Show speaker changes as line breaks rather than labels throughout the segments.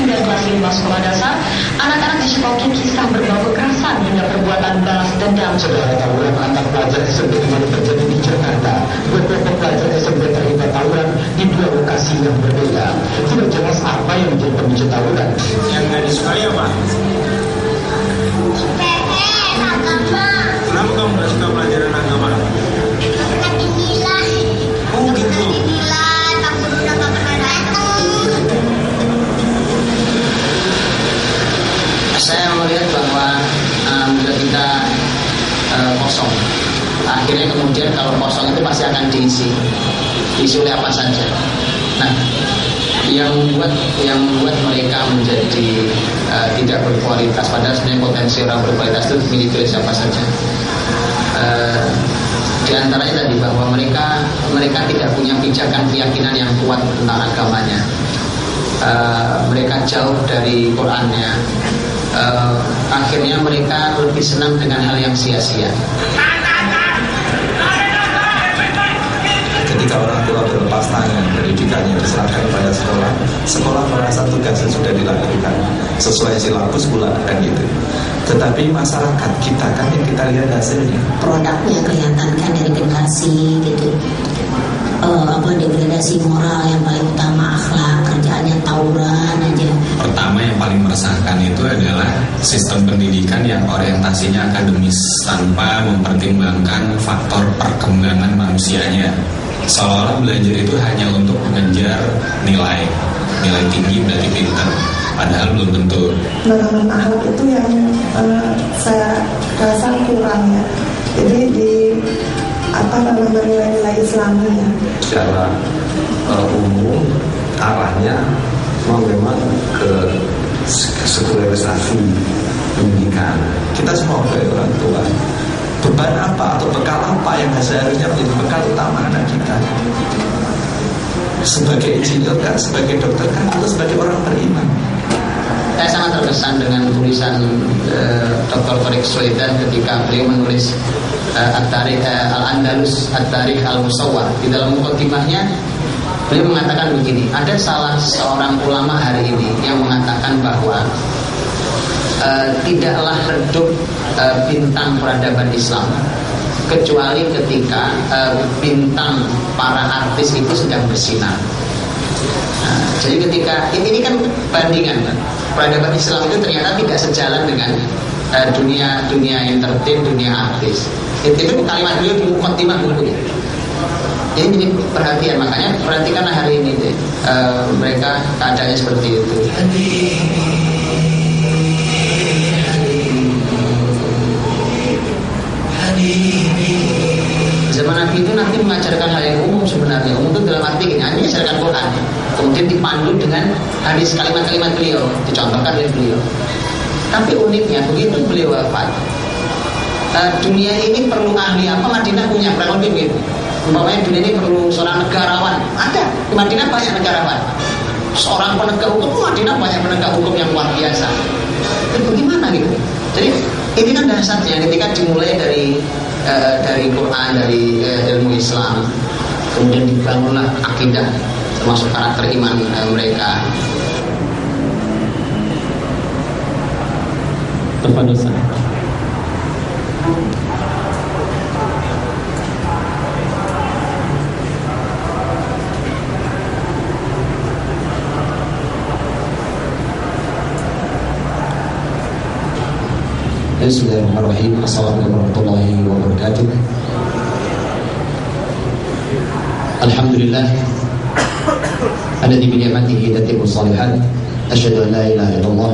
hingga kelas 5 sekolah dasar, anak-anak dicekoki kisah berbau kekerasan hingga perbuatan balas dendam.
Saudara, tawuran antar pelajar SMP kembali terjadi di Jakarta. Beberapa pelajar SMP terlibat tawuran di dua lokasi yang berbeda. Tidak jelas apa yang menjadi pemicu tawuran.
Yang nggak disukai apa?
Agama.
Kenapa kamu nggak suka pelajaran agama?
Karena dinilai.
Oh gitu.
Dinilai, takut udah gak pernah datang.
Saya melihat bahwa bila kita kosong, akhirnya kemudian kalau kosong itu pasti akan diisi oleh apa saja. Nah, yang membuat mereka menjadi tidak berkualitas, padahal sebenarnya potensi orang berkualitas itu dimiliki oleh siapa saja. Di antaranya tadi bahwa mereka tidak punya pijakan keyakinan yang kuat tentang agamanya. Mereka jauh dari Qurannya. Akhirnya mereka lebih senang dengan hal yang sia-sia.
Ketika orang tua berlepas tangan, pendidikannya diserahkan kepada sekolah, sekolah merasa tugasnya sudah dilakukan sesuai silabus pula kan gitu. Tetapi masyarakat kita kan yang kita lihat hasilnya,
produknya kelihatan kan dari generasi gitu. Degradasi moral yang paling utama, akhlak, kerjaannya tawuran aja.
Pertama yang paling meresahkan itu adalah sistem pendidikan yang orientasinya akademis tanpa mempertimbangkan faktor perkembangan manusianya. Seolah-olah belajar itu hanya untuk mengejar nilai tinggi berarti pintar, padahal belum tentu.
Bangunan akhlak itu yang saya rasa kurang ya. Jadi di nilai-nilai Islami ya.
secara umum arahnya memang ke sekularisasi pendidikan. Kita semua sebagai orang tua, beban apa atau bekal apa yang seharusnya menjadi bekal utama anak kita? Sebagai insinyur kan, sebagai dokter kan, atau sebagai orang beriman?
Saya sangat terkesan dengan tulisan Dr. Farid Suedan ketika beliau menulis At-Tarikh Al-Andalus, At-Tarikh Al-Musawwar. Di dalam mukadimahnya beliau mengatakan begini, ada salah seorang ulama hari ini yang mengatakan bahwa tidaklah redup bintang peradaban Islam kecuali ketika bintang para artis itu sedang bersinar. Nah, jadi ketika ini kan bandingan kan, peradaban Islam itu ternyata tidak sejalan dengan dunia entertain, dunia artis. Itu kalimat beliau di mukadimah bukunya. Ini menjadi perhatian, makanya perhatikanlah hari ini deh, mereka keadaannya seperti itu. Zaman Nabi itu nanti mengajarkan hal yang umum sebenarnya. Umum itu dalam arti ini, hanya mengajarkan Quran, kemudian dipandu dengan hadis kalimat-kalimat beliau, dicontohkan oleh beliau. Tapi uniknya begitu beliau wafat, dunia ini perlu ahli apa? Madinah punya kurang lebih begitu. Umpamanya dunia ini perlu seorang negarawan, ada di Madinah banyak negarawan. Seorang penegak hukum, Madinah banyak penegak hukum yang luar biasa. Itu bagaimana gitu? Jadi ini kan dasarnya ketika dimulai dari Quran, dari ilmu Islam, kemudian dibangunlah akidah termasuk karakter iman mereka.
Terpadusan.
Bismillahirrahmanirrahim. Assalamualaikum warahmatullahi wabarakatuh. Alhamdulillah alladzi bi ni'matihi tatimmu shalihat. Asyhadu an la ilaha illallah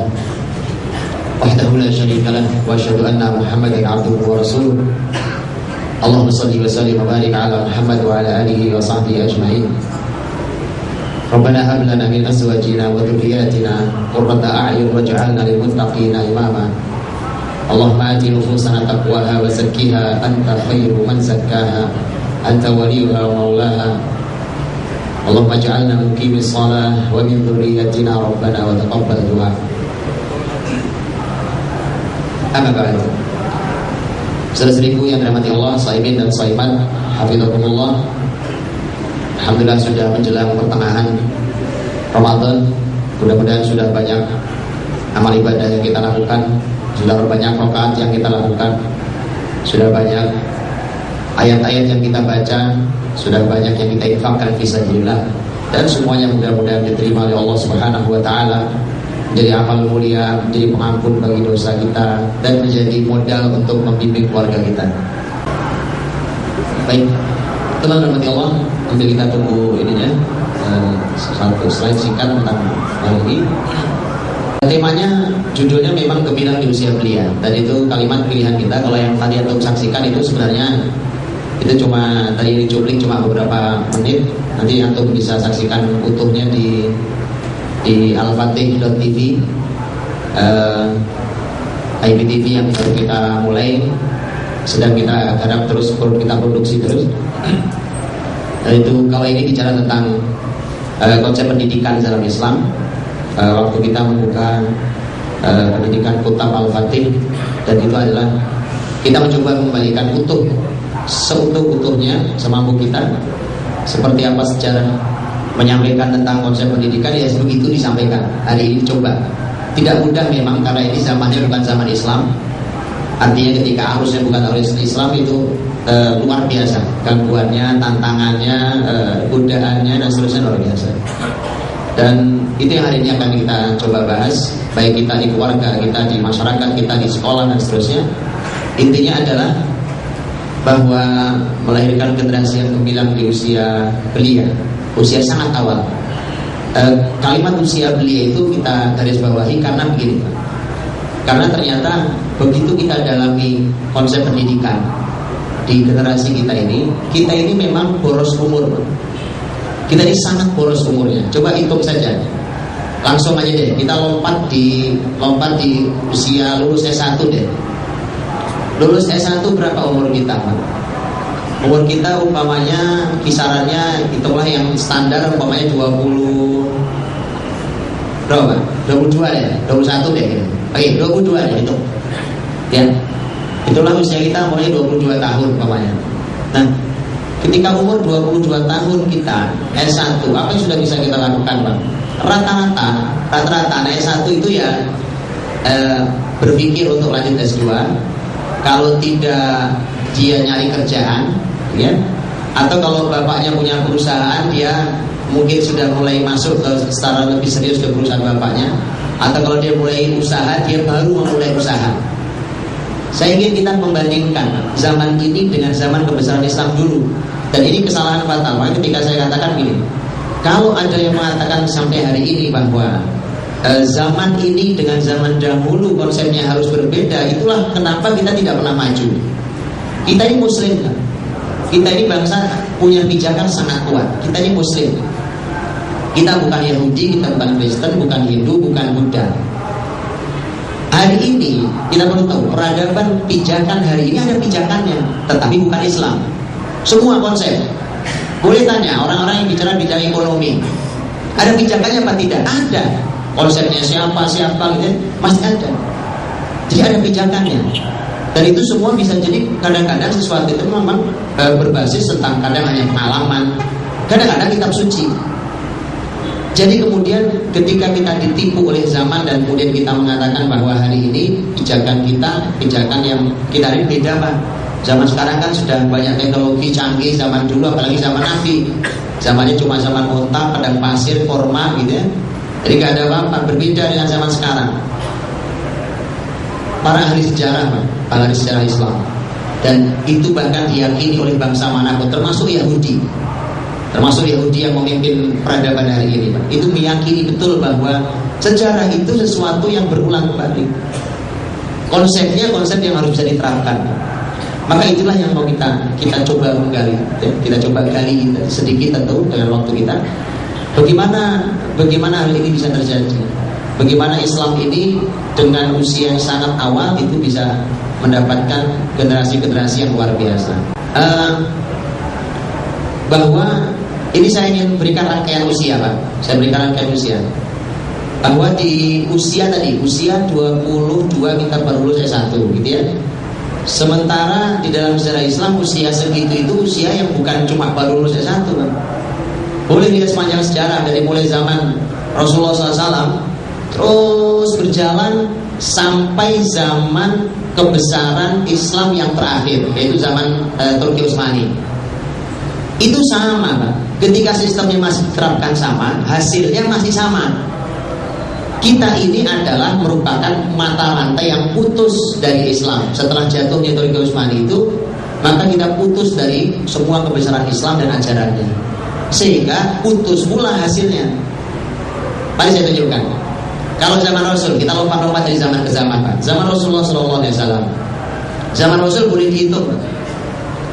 wahdahu la syarika lah wa asyhadu anna Muhammadan 'abduhu wa rasuluh. Allahumma shalli wa sallim wa barik ala Muhammad wa ala alihi wa sahbihi ajma'in. Rabbana hab lana min azwajina wa dhurriyyatina qurrata a'yun waj'alna lil muttaqina imama. Allahumma ati nufusana taqwaha wa zakkiha anta khairu man zakkaha anta waliyuha wa maulaha. Allahumma ij'alna muqimis shalah wa min dhurriyyatina rabbana wa taqabbal du'a. Amma ba'du. Saudara-saudariku yang dirahmati Allah, shaimin dan shaimat, hafizakumullah. Alhamdulillah sudah menjelang pertengahan Ramadan Mudah-mudahan sudah banyak amal ibadah yang kita lakukan, sudah banyak rakaat yang kita lakukan, sudah banyak ayat-ayat yang kita baca, sudah banyak yang kita infakkan fisabilillah, dan semuanya mudah-mudahan diterima oleh Allah Subhanahu wa taala, menjadi amal mulia, menjadi pengampun bagi dosa kita, dan menjadi modal untuk membimbing keluarga kita. Baik, teman-teman Allah, sambil kita tunggu ininya, satu slide singkat tentang hal ini. Temanya, judulnya memang gembira di usia belia, dan itu kalimat pilihan kita. Kalau yang tadi antum saksikan itu sebenarnya itu cuma tadi dicuplik cuma beberapa menit. Nanti antum bisa saksikan utuhnya di alfatih.tv, IPTV yang baru kita mulai, sedang kita garap terus, kita produksi terus. Itu kalau ini bicara tentang konsep pendidikan dalam Islam. Waktu kita membuka pendidikan Kutab Al-Fatih, dan itu adalah kita mencoba mengembalikan utuh, seutuh-utuhnya semampu kita, seperti apa sejarah menyampaikan tentang konsep pendidikan, ya begitu disampaikan. Hari ini coba, tidak mudah memang, karena ini zamannya bukan zaman Islam. Artinya ketika arusnya bukan arus Islam itu luar biasa, gangguannya, tantangannya, godaannya, dan seterusnya luar biasa. Dan itu yang hari ini akan kita coba bahas, baik kita di keluarga kita, di masyarakat kita, di sekolah, dan seterusnya. Intinya adalah bahwa melahirkan generasi yang gemilang di usia belia, usia sangat awal. Kalimat usia belia itu kita garis bawahi karena begini, karena ternyata begitu kita dalami konsep pendidikan di generasi kita ini memang boros umur. Kita ini sangat boros umurnya. Coba hitung saja, langsung aja deh, kita lompat di usia lulus S1 deh. Lulus S1 berapa umur kita? Umur kita umpamanya kisarannya, hitunglah yang standar umpamanya 20 berapa? 22 deh, 21 deh. Oke, 22 deh itu. Ya. Itulah usia kita mulai 22 tahun umpamanya. Nah, ketika umur 22 tahun kita S1, apa yang sudah bisa kita lakukan, Bang? Rata-rata anak S1 itu ya berpikir untuk lanjut S2. Kalau tidak, dia nyari kerjaan, ya. Atau kalau bapaknya punya perusahaan, dia mungkin sudah mulai masuk ke secara lebih serius ke perusahaan bapaknya. Atau kalau dia mulai usaha, dia baru memulai usaha. Saya ingin kita membandingkan zaman ini dengan zaman kebesaran Islam dulu. Dan ini kesalahan fatal. Maka ketika saya katakan gini, kalau ada yang mengatakan sampai hari ini bahwa zaman ini dengan zaman dahulu konsepnya harus berbeda, itulah kenapa kita tidak pernah maju. Kita ini Muslim kan? Kita ini bangsa punya pijakan sangat kuat. Kita ini Muslim. Kita bukan Yahudi, kita bukan Kristen, bukan Hindu, bukan Buddha. Hari ini kita perlu tahu, peradaban pijakan hari ini ada pijakannya, tetapi bukan Islam. Semua konsep. Boleh tanya orang-orang yang bicara bidang ekonomi, ada pijakannya apa tidak? Ada. Konsepnya siapa gitu, masih ada. Jadi ada pijakannya. Dan itu semua bisa jadi kadang-kadang sesuatu itu memang berbasis tentang kadang hanya pengalaman, kadang-kadang kitab suci. Jadi kemudian ketika kita ditipu oleh zaman dan kemudian kita mengatakan bahwa hari ini pijakan kita, pijakan yang kita ini beda, Pak. Zaman sekarang kan sudah banyak teknologi canggih, zaman dulu apalagi zaman Nabi, zamannya cuma zaman unta, padang pasir, korma gitu ya. Jadi gak ada apa-apa, berbeda dengan zaman sekarang. Para ahli sejarah, Pak, para ahli sejarah Islam, dan itu bahkan diyakini oleh bangsa manapun, termasuk Yahudi yang memimpin peradaban hari ini, Pak. Itu meyakini betul bahwa sejarah itu sesuatu yang berulang kembali. Konsepnya konsep yang harus bisa diterapkan. Maka itulah yang mau kita coba menggali, ya. Kita coba gali sedikit tentu dengan waktu kita. Bagaimana hal ini bisa terjadi? Bagaimana Islam ini dengan usia yang sangat awal itu bisa mendapatkan generasi-generasi yang luar biasa. Bahwa ini saya ingin berikan rangkaian usia, Pak. Saya berikan rangkaian usia. Bahwa di usia tadi, usia 22 kita baru lulus S1 gitu ya. Sementara di dalam sejarah Islam usia segitu itu usia yang bukan cuma baru lulus S1, Pak. Boleh lihat sepanjang sejarah dari mulai zaman
Rasulullah SAW terus berjalan sampai zaman kebesaran Islam yang terakhir, yaitu zaman Turki Utsmani. Itu sama, Pak. Ketika sistemnya masih diterapkan sama, hasilnya masih sama. Kita ini adalah merupakan mata rantai yang putus dari Islam. Setelah jatuhnya Turki Utsmani itu, maka kita putus dari semua kebesaran Islam dan ajarannya, sehingga putus pula hasilnya. Mari saya tunjukkan. Kalau zaman Rasul, kita lompat-lompat dari zaman ke zaman, Pak. Zaman Rasulullah SAW, zaman Rasul boleh dihitung.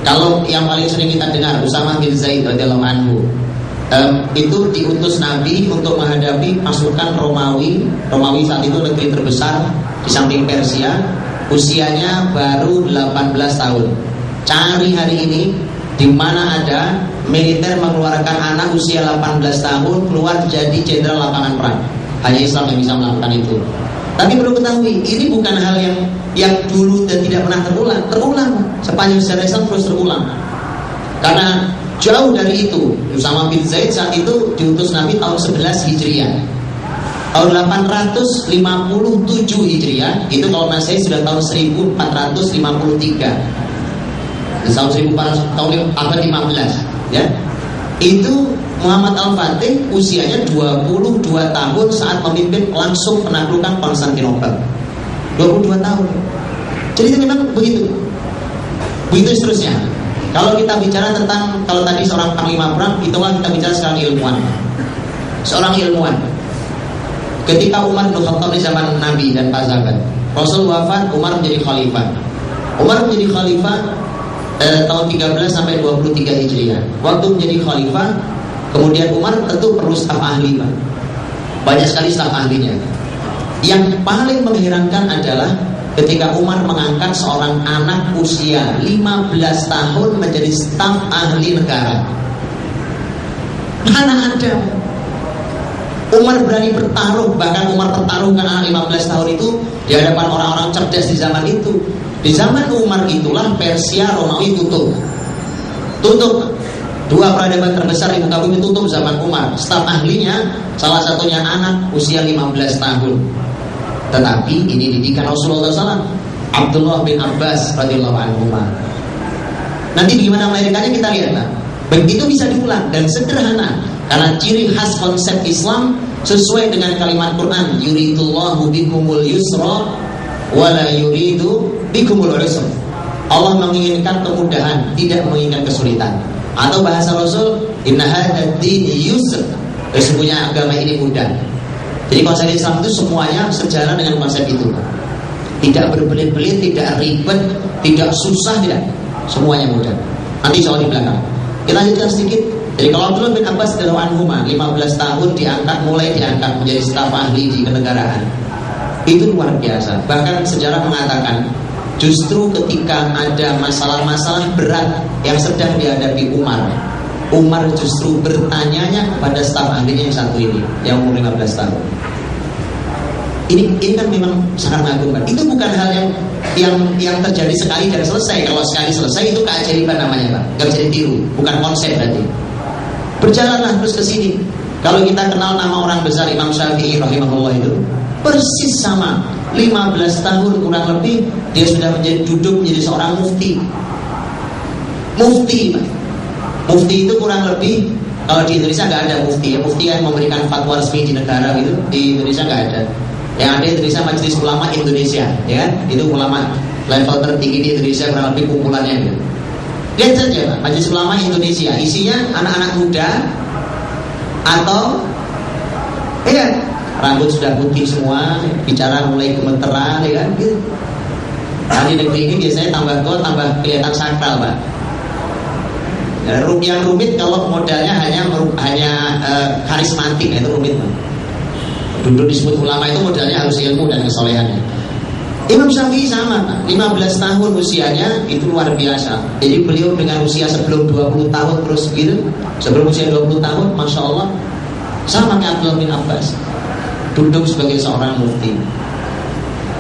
Kalau yang paling sering kita dengar, Usamah bin Zaid radhiyallahu anhu, itu diutus Nabi untuk menghadapi pasukan Romawi. Romawi saat itu negeri terbesar di samping Persia. Usianya baru 18 tahun. Cari hari ini di mana ada militer mengeluarkan anak usia 18 tahun keluar jadi jenderal lapangan perang. Hanya Islam yang bisa melakukan itu. Tapi perlu ketahui, ini bukan hal yang dulu dan tidak pernah terulang. Sepanjang sejarah Islam terus terulang. Karena jauh dari itu, Usamah bin Zaid saat itu diutus Nabi tahun 11 Hijriah. Tahun 857 Hijriah, itu kalau Masehi sudah tahun 1453. Tahun 1400, tahun abad 15, ya. Itu Muhammad Al-Fatih usianya 22 tahun saat memimpin langsung penaklukan Konstantinopel. 22 tahun. Jadi itu memang begitu. Begitu seterusnya. Kalau kita bicara tentang, kalau tadi seorang panglima perang, itulah kita bicara sekarang ilmuwan. Seorang ilmuwan. Ketika Umar bin Khattab di zaman Nabi dan para sahabat, Rasul wafat, Umar menjadi khalifah. Umar menjadi khalifah tahun 13 sampai 23 Hijriah. Waktu menjadi khalifah, kemudian Umar tentu perlu staf ahli, Pak. Banyak sekali staf ahlinya. Yang paling mengherankan adalah ketika Umar mengangkat seorang anak usia 15 tahun menjadi staf ahli negara. Mana ada Umar berani bertaruh, bahkan Umar pertaruhkan anak 15 tahun itu di hadapan orang-orang cerdas di zaman itu. Di zaman Umar itulah Persia Romawi tutup. Dua peradaban terbesar di muka bumi tutup zaman Umar. Staf ahlinya salah satunya anak usia 15 tahun. Tetapi ini didikan Rasulullah SAW, Abdullah bin Abbas radhiyallahu anhu. Nanti bagaimana melahirkannya kita lihat, Pak. Begitu bisa diulang dan sederhana. Karena ciri khas konsep Islam sesuai dengan kalimat Quran, yuridullahu bikumul yusra wala yuridu bikumul usra. Allah menginginkan kemudahan, tidak menginginkan kesulitan. Atau bahasa Rasul, inna hadzal din yusr. Sesungguhnya agama ini mudah. Jadi konsep Islam itu semuanya sejalan dengan konsep itu. Tidak berbelit-belit, tidak ribet, tidak susah, tidak. Semuanya mudah. Nanti soal di belakang. Kita lanjutkan sedikit. Jadi kalau Abdullah bin Abbas radhiyallahu anhu 15 tahun mulai diangkat menjadi staf ahli di kenegaraan. Itu luar biasa. Bahkan sejarah mengatakan justru ketika ada masalah-masalah berat yang sedang dihadapi Umar justru bertanyanya kepada staf ahlinya yang satu ini, yang umur 15 tahun. Ini kan memang sangat mengagumkan. Itu bukan hal yang terjadi sekali dan selesai. Kalau sekali selesai itu keajaiban namanya, Pak. Gak bisa ditiru, bukan konsep berarti. Berjalanlah terus ke sini. Kalau kita kenal nama orang besar Imam Syafi'i rahimahullah itu persis sama. 15 tahun kurang lebih dia sudah duduk menjadi seorang mufti. Mufti, Pak. Mufti itu kurang lebih, kalau di Indonesia nggak ada mufti ya. Mufti yang memberikan fatwa resmi di negara gitu. Di Indonesia nggak ada. Yang ada di Indonesia Majelis Ulama Indonesia, ya kan? Itu ulama level tertinggi di Indonesia, kurang lebih kumpulannya gitu. Lihat saja, Pak, Majelis Ulama Indonesia isinya anak-anak muda atau rambut sudah putih semua, bicara mulai gemeteran, ya kan? Gitu. Nah, di negeri ini biasanya tambah tua tambah kelihatan sakral, Pak. Yang rumit kalau modalnya hanya karismatik, itu rumit, Pak. Dulu disebut ulama itu modalnya harus ilmu dan kesolehannya. Imam Syafi'i sama, Pak. 15 tahun usianya itu luar biasa. Jadi beliau dengan usia sebelum 20 tahun terus gitu, sebelum usia 20 tahun, Masya Allah, sama kayak Abdullah bin Abbas, duduk sebagai seorang mufti.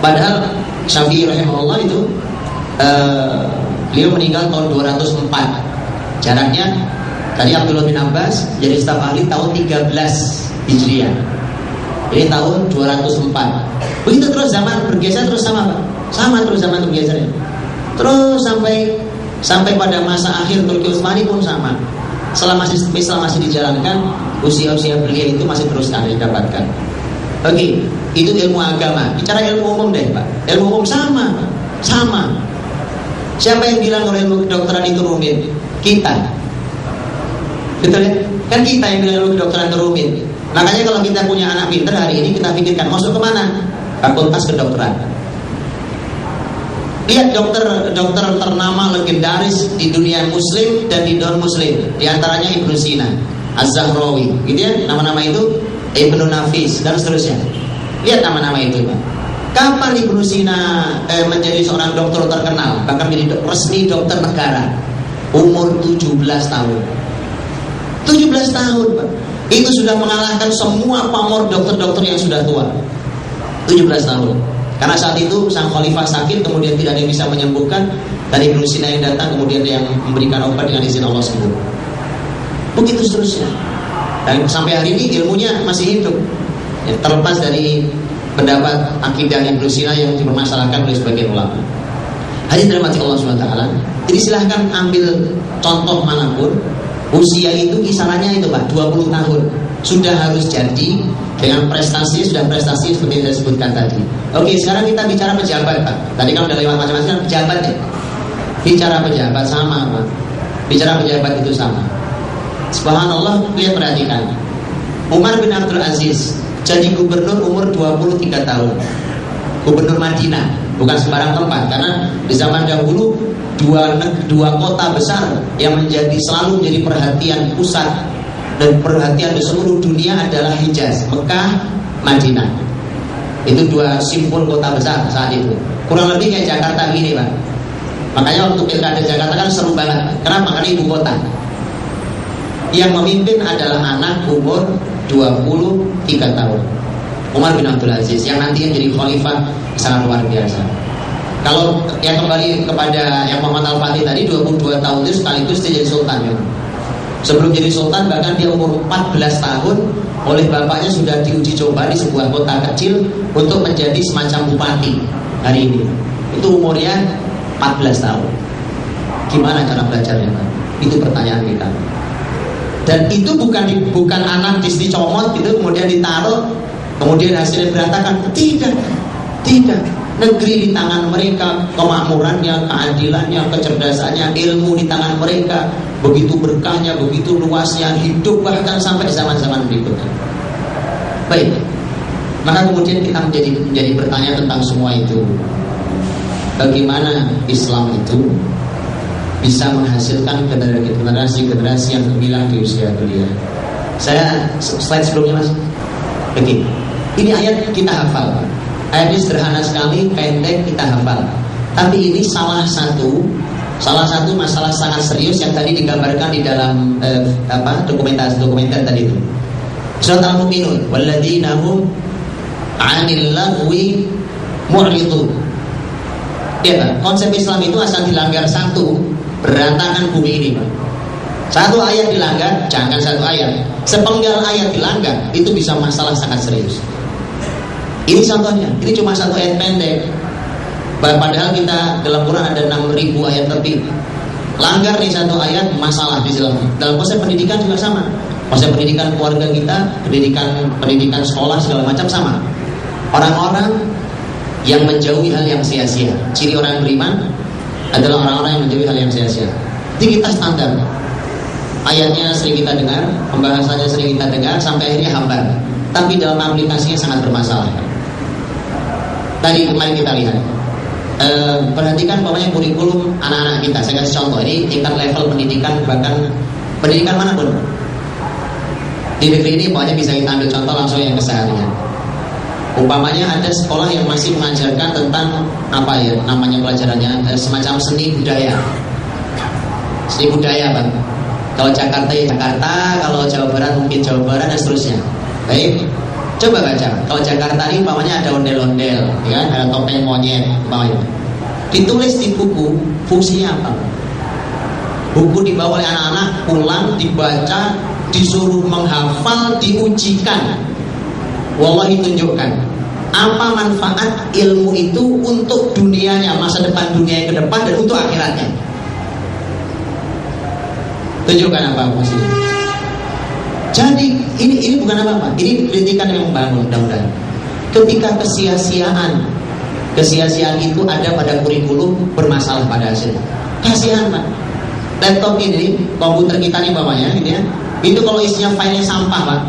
Padahal Syafi'i rahimahullah itu beliau meninggal tahun 204. Jaraknya tadi Abdullah bin Abbas jadi staf ahli tahun 13 Hijriah. Ini tahun 204. Begitu terus zaman bergeser terus sama Pak. Sama terus zaman bergesernya. Terus sampai pada masa akhir Turki Utsmani pun sama. Selama Islam masih dijalankan, usia-usia belia itu masih terus ada didapatkan. Oke, itu ilmu agama. Bicara ilmu umum deh Pak. Ilmu umum sama Pak. Sama. Siapa yang bilang kalau ilmu kedokteran itu rumit? Kita. Betul ya? Kan kita yang bilang ilmu kedokteran itu rumit. Makanya kalau kita punya anak pintar hari ini kita pikirkan masuk kemana? Fakultas kedokteran. Lihat dokter ternama legendaris di dunia muslim dan di non muslim. Di antaranya Ibnu Sina, Az-Zahrawi, gitu ya, nama-nama itu, Ibnu Nafis dan seterusnya. Lihat nama-nama itu Pak. Kapan Ibnu Sina menjadi seorang dokter terkenal, bahkan menjadi resmi dokter negara? Umur 17 tahun. 17 tahun Pak. Itu sudah mengalahkan semua pamor dokter-dokter yang sudah tua. 17 tahun. Karena saat itu sang khalifah sakit, kemudian tidak ada yang bisa menyembuhkan, dan Ibnu Sina yang datang, kemudian yang memberikan obat dengan izin Allah sembuh. Begitu seterusnya. Dan sampai hari ini ilmunya masih hidup. Ya, terlepas dari pendapat akidah Ibnu Sina yang dipermasalahkan oleh sebagian ulama. Hadirin dirahmati Allah SWT. Jadi silahkan ambil contoh manapun, usia itu kisarannya itu Pak, 20 tahun. Sudah harus jadi dengan prestasi, sudah prestasi seperti yang saya sebutkan tadi. Oke, sekarang kita bicara pejabat Pak. Tadi kan udah lewat macam-macam, pejabat ya. Bicara pejabat sama Pak. Bicara pejabat itu sama. Subhanallah, lihat perhatikan. Umar bin Abdul Aziz jadi gubernur umur 23 tahun. Gubernur Madinah, bukan sembarang tempat, karena di zaman dahulu dua kota besar yang selalu menjadi perhatian pusat dan perhatian di seluruh dunia adalah Hijaz, Mekah, Madinah. Itu dua simpul kota besar saat itu. Kurang lebih kayak Jakarta gini Pak. Makanya waktu pilkada Jakarta kan seru banget. Kenapa? Karena ibu kota. Yang memimpin adalah anak umur 23 tahun, Umar bin Abdul Aziz, yang nantinya jadi khalifah sangat luar biasa. Kalau yang kembali kepada yang Muhammad Al-Fatih tadi, 22 tahun itu sekaligus dia jadi sultan ya. Sebelum jadi sultan bahkan dia umur 14 tahun oleh bapaknya sudah diuji coba di sebuah kota kecil untuk menjadi semacam bupati hari ini. Itu umurnya 14 tahun. Gimana cara belajarnya Pak? Itu pertanyaan kita. Dan itu bukan anak dicomot gitu kemudian ditaruh kemudian hasilnya berantakan. Tidak. Negeri di tangan mereka, kemakmurannya, keadilannya, kecerdasannya, ilmu di tangan mereka, begitu berkahnya, begitu luasnya, hidup bahkan sampai zaman-zaman berikutnya. Baik, maka kemudian kita menjadi bertanya tentang semua itu. Bagaimana Islam itu bisa menghasilkan generasi-generasi yang gemilang di usia belia. Saya slide sebelumnya Mas. Oke. Ini ayat kita hafal. Ayat ini sederhana sekali, pendek, kita hafal. Tapi ini salah satu masalah sangat serius yang tadi digambarkan di dalam dokumenter tadi itu. Surat Al-Mu'minun, walladzina hum 'anil lagwi mu'ridun. Ya, Pak, konsep Islam itu asal dilanggar satu, berantakan bumi ini, Pak. Satu ayat dilanggar, jangan satu ayat. Sepenggal ayat dilanggar, itu bisa masalah sangat serius. Ini contohnya, ini cuma satu ayat pendek. Padahal kita dalam Quran ada 6.000 ayat lebih. Langgar nih satu ayat, masalah di dalam konsep pendidikan juga sama. Konsep pendidikan keluarga kita, pendidikan sekolah segala macam sama. Orang-orang yang menjauhi hal yang sia-sia. Ciri orang beriman adalah orang-orang yang menjauhi hal yang sia-sia. Jadi kita standar. Ayatnya sering kita dengar, pembahasannya sering kita dengar, sampai akhirnya hambar. Tapi dalam aplikasinya sangat bermasalah. Tadi kemarin kita lihat, perhatikan pokoknya kurikulum anak-anak kita. Saya kasih contoh, ini tingkat level pendidikan, bahkan pendidikan manapun. Di negeri ini pokoknya bisa kita ambil contoh langsung yang keseharian. Umpamanya ada sekolah yang masih mengajarkan tentang apa ya namanya pelajarannya, semacam seni budaya. Seni budaya Pak. Kalau Jakarta ya Jakarta, kalau Jawa Barat mungkin Jawa Barat dan seterusnya. Baik, coba baca. Kalau Jakarta ini umpamanya ada ondel-ondel, ya, ada topeng monyet, umpamanya. Ditulis di buku, fungsinya apa? Buku dibawa oleh anak-anak, pulang dibaca, disuruh menghafal, diujikan. Wallahi tunjukkan apa manfaat ilmu itu untuk dunianya, masa depan dunia yang ke depan, dan untuk akhiratnya. Tunjukkan apa maksudnya. Jadi ini bukan apa-apa, ini kritikan yang membangun mudah-mudahan. Ketika kesia-siaan itu ada pada kurikulum, bermasalah pada hasilnya. Kasihan Pak. Laptop ini, komputer kita nih bawahnya gitu ya. Itu kalau isinya filenya sampah Pak,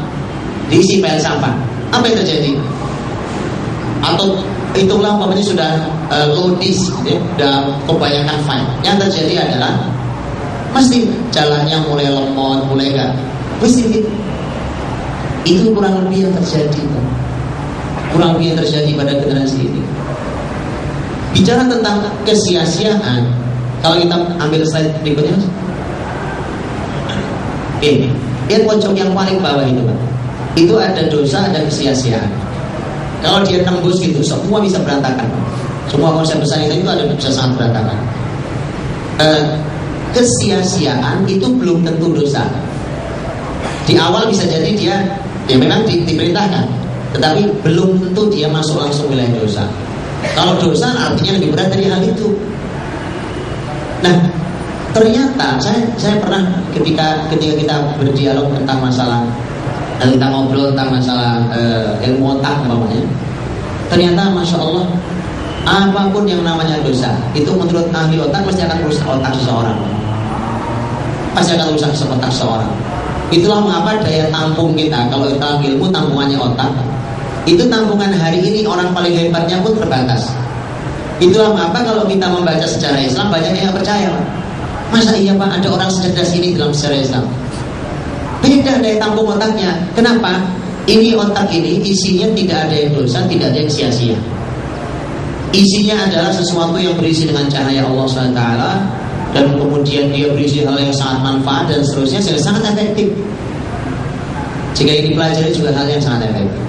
diisi file sampah, apa yang terjadi? Atau itulah umpamanya sudah low disk gitu ya, sudah kebanyakan file. Yang terjadi adalah mesti jalannya mulai lemot, mulai enggak. Mesti gitu. Itu kurang lebih yang terjadi Pak. Kurang lebih yang terjadi pada generasi ini. Bicara tentang kesia-siaan, kalau kita ambil slide berikutnya, lihat pojok yang paling bawah itu Pak. Itu ada dosa, ada kesia-siaan. Kalau dia tembus gitu, semua bisa berantakan. Semua konsep besar itu ada bisa sangat berantakan. Kesia-siaan itu belum tentu dosa. Di awal bisa jadi dia memang diperintahkan, tetapi belum tentu dia masuk langsung wilayah dosa. Kalau dosa artinya lebih berat dari hal itu. Nah, ternyata saya pernah ketika kita berdialog tentang masalah, kita ngobrol tentang masalah ilmu otak namanya, ternyata masya Allah, apapun yang namanya dosa itu menurut ahli otak pasti akan merusak otak seseorang. Pasti akan merusak otak seseorang. Itulah mengapa daya tampung kita, kalau kita ilmu tampungannya otak, itu tampungan hari ini orang paling hebatnya pun terbatas. Itulah mengapa kalau kita membaca sejarah Islam, banyak yang percaya Pak. Masa iya Pak ada orang secerdas ini dalam sejarah Islam? Beda daya tampung otaknya. Kenapa? Ini otak ini isinya tidak ada yang dosa, tidak ada yang sia-sia. Isinya adalah sesuatu yang berisi dengan cahaya Allah SWT, dan kemudian dia berisi hal yang sangat manfaat dan seterusnya, sehingga sangat efektif. Jika ini dipelajari juga hal yang sangat efektif.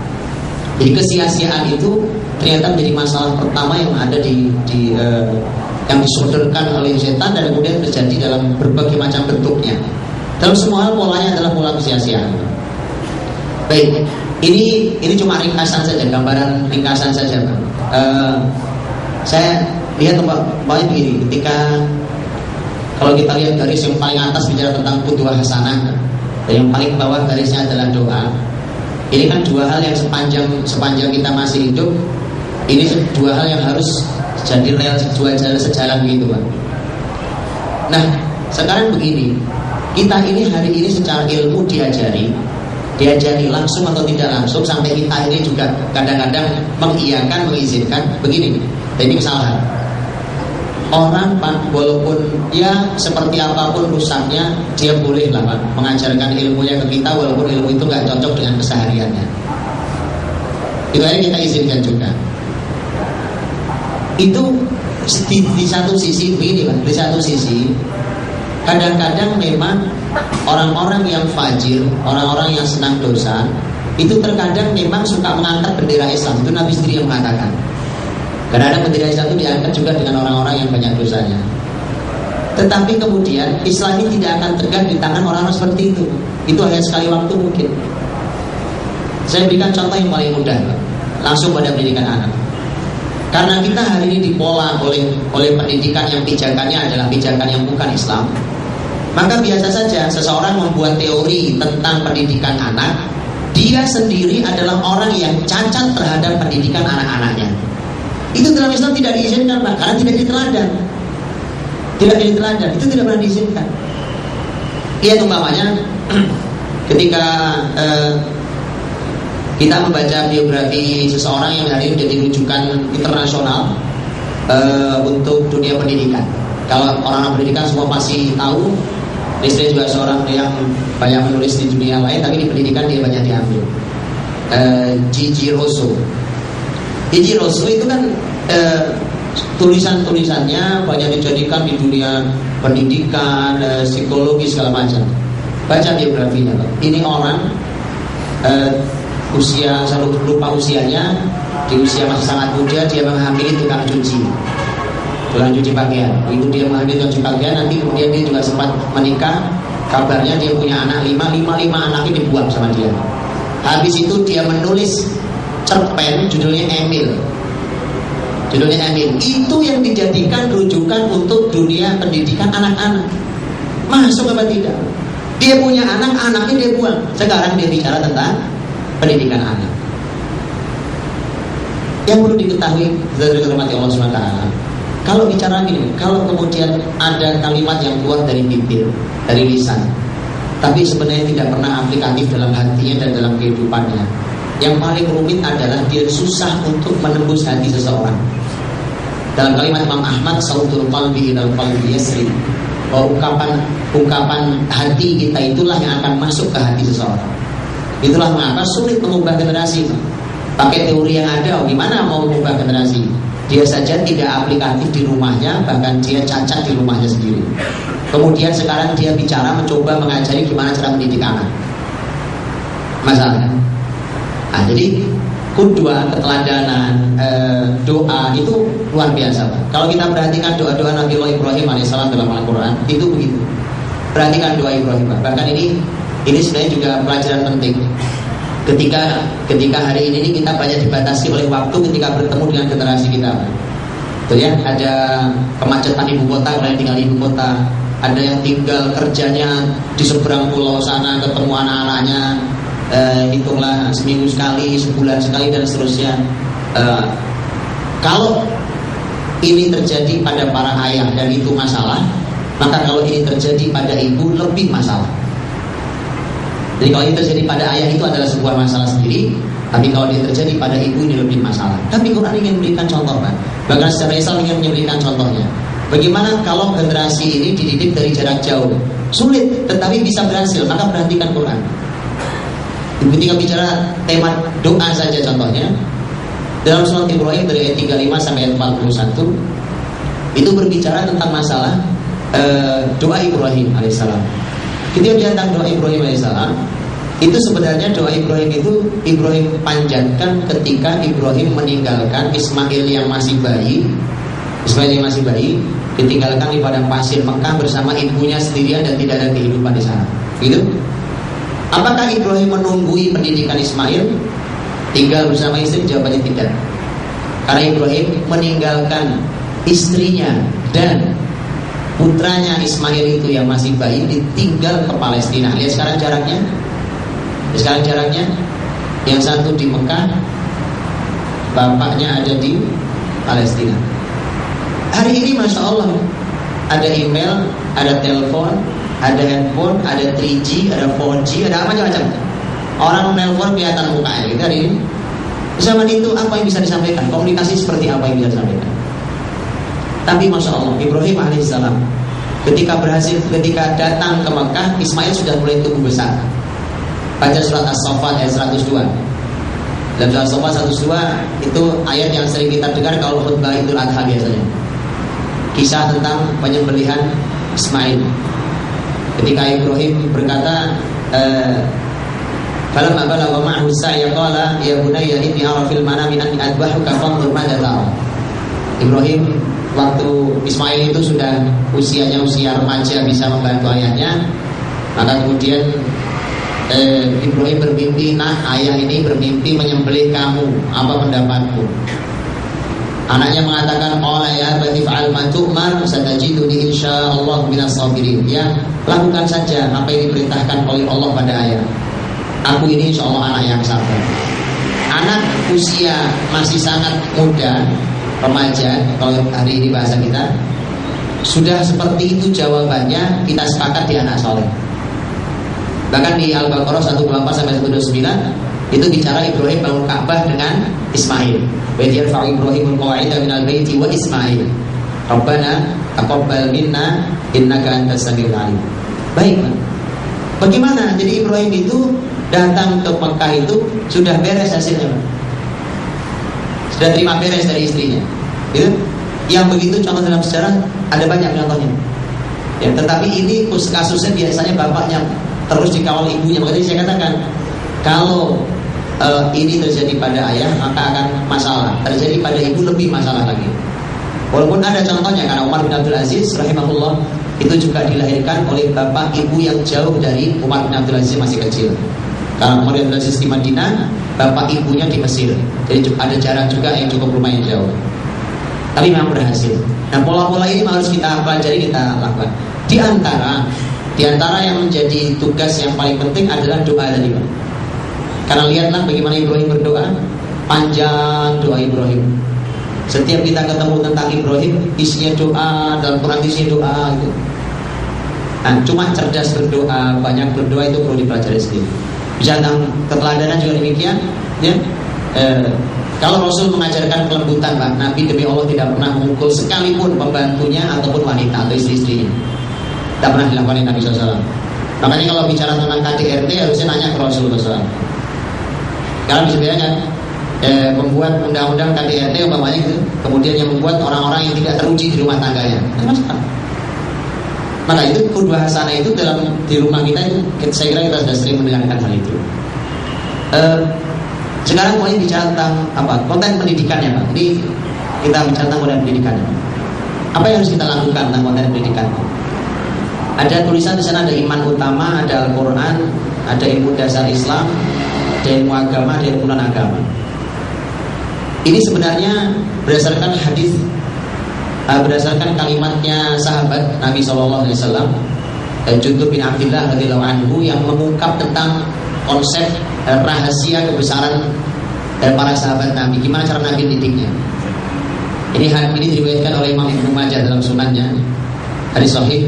Jadi kesia-siaan itu ternyata menjadi masalah pertama yang ada yang disodorkan oleh setan, dan kemudian terjadi dalam berbagai macam bentuknya. Dalam semua hal polanya adalah pola kesia-siaan. Baik, ini cuma ringkasan saja, gambaran ringkasan saja Pak. Saya lihat Pak begini, ketika kalau kita lihat garis yang paling atas bicara tentang qudwah hasanah, dan yang paling bawah garisnya adalah doa. Ini kan dua hal yang sepanjang kita masih hidup, ini dua hal yang harus jadi real, sejalan gitu Pak. Nah, sekarang begini, kita ini hari ini secara ilmu diajari langsung atau tidak langsung, sampai kita ini juga kadang-kadang mengiyakan, mengizinkan begini. Dan ini kesalahan. Orang Pak, walaupun ya seperti apapun rusaknya, dia boleh lah Pak mengajarkan ilmunya ke kita, walaupun ilmu itu nggak cocok dengan kesehariannya. Itu aja kita izinkan juga. Itu di satu sisi begini Pak, di satu sisi kadang-kadang memang orang-orang yang fajir, orang-orang yang senang dosa, itu terkadang memang suka mengangkat bendera Islam. Itu Nabi sendiri yang mengatakan. Karena bendera Islam itu diangkat juga dengan orang-orang yang banyak dosanya. Tetapi kemudian Islam ini tidak akan tegak di tangan orang-orang seperti itu. Itu hanya sekali waktu mungkin. Saya berikan contoh yang paling mudah, langsung pada pendidikan anak. Karena kita hari ini dipola oleh pendidikan yang pijakannya adalah pijakan yang bukan Islam, maka biasa saja seseorang membuat teori tentang pendidikan anak, dia sendiri adalah orang yang cacat terhadap pendidikan anak-anaknya. Itu dalam Islam tidak diizinkan Pak, karena tidak diteladan. Tidak diteladan, itu tidak pernah diizinkan. Lihat umpamanya ketika kita membaca biografi seseorang yang hari ini menjadi rujukan internasional untuk dunia pendidikan. Kalau orang-orang pendidikan semua pasti tahu, istri juga seorang yang banyak menulis di dunia lain, tapi di pendidikan dia banyak diambil. Gigi Rousseau. Gigi Rousseau itu kan tulisan-tulisannya banyak dijadikan di dunia pendidikan, psikologi segala macam. Baca biografinya Pak. Ini orang usia, saya lupa usianya, di usia masih sangat muda dia menghamili tukang cuci pakaian. Itu dia menghamili tukang cuci pakaian, nanti kemudian dia juga sempat menikah. Kabarnya dia punya anak 5 anaknya dibuang sama dia. Habis itu dia menulis cerpen judulnya Emil. Judulnya Emil. Itu yang dijadikan rujukan untuk dunia pendidikan anak-anak. Masuk apa tidak? Dia punya anak, anaknya dia buang. Sekarang dia bicara tentang pendidikan anak. Yang perlu diketahui dari hormati Allah SWT, kalau bicara gini, kalau kemudian ada kalimat yang keluar dari bibir, dari lisan, tapi sebenarnya tidak pernah aplikatif dalam hatinya dan dalam kehidupannya, yang paling rumit adalah dia susah untuk menembus hati seseorang. Dalam kalimat Imam Ahmad, sautul qalbi ilal qalbi yasri, ungkapan hati kita itulah yang akan masuk ke hati seseorang. Itulah mengapa sulit mengubah generasi. Pakai teori yang ada, gimana mau mengubah generasi? Dia saja tidak aplikatif di rumahnya, bahkan dia cacat di rumahnya sendiri. Kemudian sekarang dia bicara mencoba mengajari gimana cara mendidik anak. Masalahnya. Nah, jadi kudua, keteladanan, doa itu luar biasa. Kalau kita perhatikan doa-doa Nabi Ibrahim alaihissalam dalam Al-Quran, itu begitu. Perhatikan doa Ibrahim. Bahkan ini sebenarnya juga pelajaran penting. Ketika hari ini kita banyak dibatasi oleh waktu ketika bertemu dengan generasi kita. Tuh ya, ada kemacetan ibu kota, kalian tinggal di ibu kota. Ada yang tinggal kerjanya di seberang pulau sana, ketemu anak-anaknya, hitunglah seminggu sekali, sebulan sekali, dan seterusnya. Kalau ini terjadi pada para ayah dan itu masalah, maka kalau ini terjadi pada ibu lebih masalah. Jadi kalau ini terjadi pada ayah itu adalah sebuah masalah sendiri, tapi kalau ini terjadi pada ibu ini lebih masalah. Tapi Quran ingin memberikan contoh, kan? Bahkan secara Islam ingin memberikan contohnya. Bagaimana kalau generasi ini dididik dari jarak jauh? Sulit, tetapi bisa berhasil. Maka perhatikan Quran. Ketika bicara tema doa saja contohnya, dalam surat Ibrahim dari ayat 35 sampai ayat 41, itu berbicara tentang masalah doa Ibrahim alaihissalam. Ketika dia tentang doa Ibrahim alaihissalam, itu sebenarnya doa Ibrahim itu Ibrahim panjatkan ketika Ibrahim meninggalkan Ismail yang masih bayi. Ismail yang masih bayi ditinggalkan di padang pasir Mekah bersama ibunya sendirian dan tidak ada kehidupan di sana. Gitu? Apakah Ibrahim menunggui pendidikan Ismail tinggal bersama istri? Jawabannya tidak. Karena Ibrahim meninggalkan istrinya dan putranya Ismail itu yang masih bayi ditinggal ke Palestina. Lihat sekarang jaraknya. Sekarang jaraknya, yang satu di Mekah, bapaknya ada di Palestina. Hari ini Masya Allah, ada email, ada telepon, ada handphone, ada 3G, ada 4G, ada apa macam-macam. Orang menelpon kelihatan mukanya gitu hari ini. Zaman itu apa yang bisa disampaikan? Komunikasi seperti apa yang bisa disampaikan? Tapi Masya Allah, Ibrahim alaihissalam ketika datang ke Mekah, Ismail sudah mulai tumbuh besar. Baca surat As-Saffat ayat 102. Dalam surat As-Saffat 102 itu ayat yang sering kita dengar kalau khutbah Idul Adha biasanya. Kisah tentang penyembelihan Ismail. Ketika Ibrahim berkata, falamma balagha ma'ahu as-sa'ya qala ya bunayya inni ara fil manami anni adbahuka fanzur madza tara. Ibrahim waktu Ismail itu sudah usianya usia remaja bisa membantu ayahnya, maka kemudian Ibrahim bermimpi, nah ayah ini bermimpi menyembelih kamu, apa pendapatku? Anaknya mengatakan, qala ya abati fa'al ma tu'mar satajiduni insyaallah minas sabirin. Ya, lakukan saja apa yang diperintahkan oleh Allah pada ayah. Aku ini insyaallah anak yang sabar. Anak usia masih sangat muda, remaja, kalau hari ini bahasa kita, sudah seperti itu jawabannya, kita sepakat di anak soleh. Bahkan di Al-Baqarah 124 sampai 129 itu bicara Ibrahim bangun Ka'bah dengan Ismail. Wa yarfa'u Ibrahimul qawa'ida minal baiti wa Ismail. Rabbana taqabbal minna innaka antas samiul alim. Baik. Bagaimana? Jadi Ibrahim itu datang ke Mekah itu sudah beres hasilnya. Sudah terima beres dari istrinya. Gitu? Yang begitu contoh dalam sejarah ada banyak contohnya. Ya, tetapi ini kasusnya biasanya bapaknya terus dikawal ibunya. Makanya saya katakan, kalau ini terjadi pada ayah maka akan masalah. Terjadi pada ibu lebih masalah lagi. Walaupun ada contohnya, karena Umar bin Abdul Aziz rahimahullah itu juga dilahirkan oleh bapak ibu yang jauh dari Umar bin Abdul Aziz masih kecil. Karena Umar bin Abdul Aziz di Madinah, bapak ibunya di Mesir. Jadi ada jarak juga yang cukup lumayan jauh. Tapi memang berhasil. Nah, pola-pola ini harus kita pelajari, kita lakukan. Di antara yang menjadi tugas yang paling penting adalah doa tadi, Pak. Karena lihatlah bagaimana Ibrahim berdoa, panjang doa Ibrahim. Setiap kita ketemu tentang Ibrahim, isinya doa, dalam Quran isinya doa gitu. Nah, cuma cerdas berdoa, banyak berdoa itu perlu dipelajari sendiri. Bicara tentang keteladanan juga demikian, ya. Kalau Rasul mengajarkan kelembutan, Pak, Nabi demi Allah tidak pernah memukul sekalipun pembantunya ataupun wanita atau istri-istrinya. Tidak pernah dilakukan Nabi SAW. Makanya kalau bicara tentang KDRT harusnya nanya ke Rasulullah SAW. Karena bisa bayangkan, membuat undang-undang KDRT umpamanya gitu, kemudian yang membuat orang-orang yang tidak teruji di rumah tangganya. Maka itu qudwah hasanah itu di rumah kita itu, saya kira kita sudah sering mendengarkan hal itu. Sekarang mau bicara tentang konten pendidikannya, Pak. Ini kita bicara tentang konten pendidikannya. Apa yang harus kita lakukan tentang konten pendidikan? Ada tulisan di sana, ada iman utama, ada Al-Quran, ada ilmu dasar Islam, ada ilmu agama, ada ilmu non-agama. Ini sebenarnya berdasarkan hadis, berdasarkan kalimatnya sahabat Nabi SAW, Jundub bin Abdillah radhiyallahu anhu, yang mengungkap tentang konsep rahasia kebesaran para sahabat Nabi. Gimana cara Nabi didiknya? Ini diriwayatkan oleh Imam Ibnu Majah dalam sunannya, hadis sahih.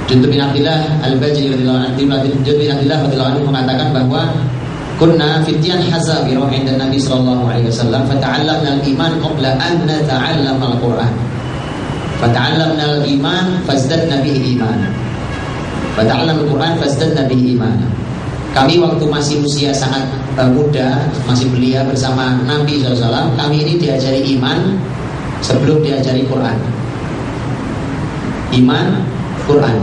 Jundub bin Abdillah Al-Bajali radhiyallahu anhu mengatakan bahwa kunna fityan hazabira 'inda Nabi sallallahu alaihi wasallam fata'allamna al-iman qabla an nata'allama al-Qur'an. Fata'allamna al-iman fazdadna bihi imanan. Fata'allamna al-Qur'an fazdadna bihi imanan. Kami waktu masih usia sangat muda, masih belia bersama Nabi SAW, kami ini diajari iman sebelum diajari Quran. Iman, Quran.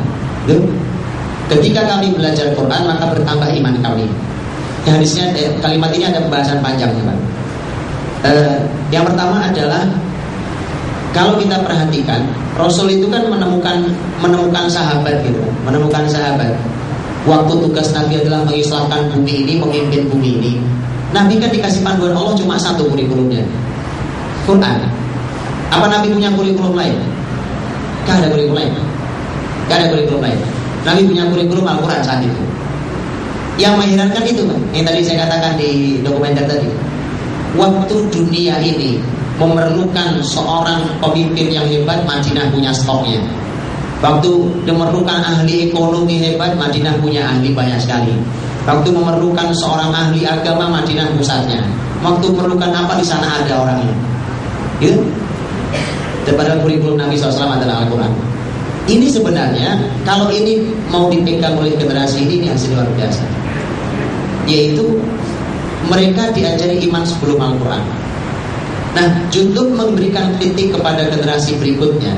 Ketika kami belajar Quran, maka bertambah iman kami. Hadisnya, kalimat ini ada pembahasan panjangnya, Pak. Yang pertama adalah, kalau kita perhatikan, Rasul itu kan menemukan sahabat gitu, menemukan sahabat. Waktu tugas Nabi adalah mengislamkan bumi ini, memimpin bumi ini. Nabi kan dikasih panduan Allah cuma satu kurikulumnya, Quran. Apa Nabi punya kurikulum lain? Gak ada kurikulum lain. Gak ada kurikulum lain. Nabi punya kurikulum Al-Quran saat itu. Yang mengherankan itu, yang tadi saya katakan di dokumenter tadi. Waktu dunia ini memerlukan seorang pemimpin yang hebat, Madinah punya stoknya. Waktu memerlukan ahli ekonomi hebat, Madinah punya ahli banyak sekali. Waktu memerlukan seorang ahli agama, Madinah pusatnya. Waktu memerlukan apa, di sana ada orangnya. Gitu. Daripada kurikulum Nabi SAW adalah Al-Quran. Ini sebenarnya, kalau ini mau dipegang oleh generasi ini hasil luar biasa. Yaitu mereka diajari iman sebelum Al-Quran. Nah, Jundub memberikan kritik kepada generasi berikutnya.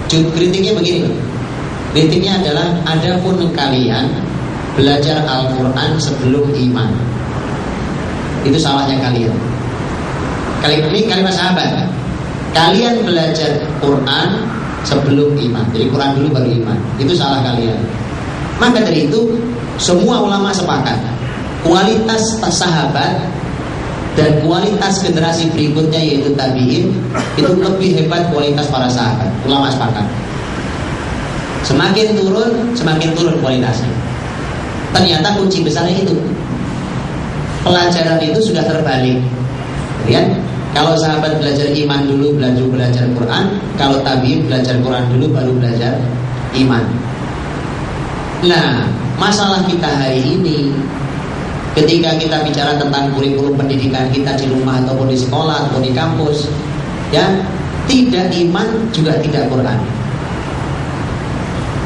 Kritiknya begini, kritiknya adalah, adapun kalian belajar Al-Quran sebelum iman, itu salahnya kalian. Ini kalimat sahabat. Kalian belajar Quran sebelum iman, jadi Quran dulu baru iman, itu salah kalian. Maka dari itu semua ulama sepakat, kualitas sahabat dan kualitas generasi berikutnya yaitu tabi'in itu lebih hebat kualitas para sahabat. Ulama sepakat. Semakin turun kualitasnya. Ternyata kunci besarnya itu, pelajaran itu sudah terbalik. Lihat, kalau sahabat belajar iman dulu baru belajar Quran, kalau tabi'in belajar Quran dulu baru belajar iman. Nah, masalah kita hari ini, ketika kita bicara tentang kurikulum pendidikan kita di rumah ataupun di sekolah atau di kampus, ya, tidak iman juga tidak Quran.